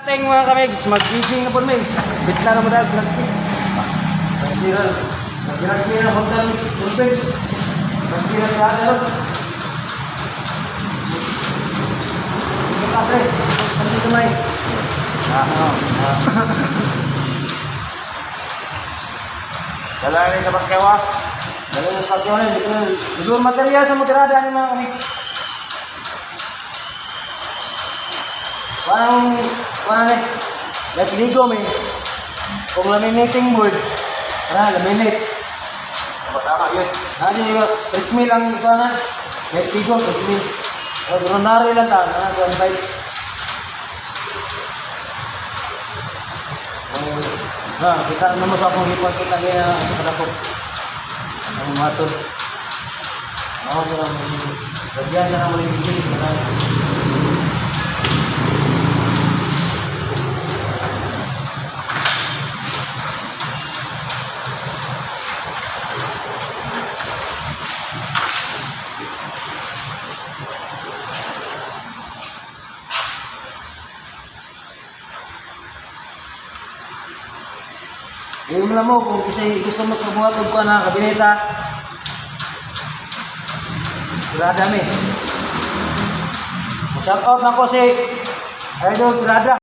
Teng mga kamigs, mag-giging na po may. Bitla na mo dahil vlog-pin. Nag-vlog-pin na hotel vlog-pin. Vlog-pin na kaya dalo. Ito kasi, nandito may. Dala rin sa Pagkawa. Dala rin sa Pagkawa na. Hindi ko material sa mutirada ni mga kamigs. Parang like ligo may kung laminating board laminate tama yun yung press mill ang ito na like ligo press mill runari lang ta na sa side kita naman sa akong hipon kita kaya sa kadakot ang matod ako sa lagyan na naman yung higil yung mo kung gusto mo kabuhat ko na kabineta Pirada mi shout out na ko si Idol Pirada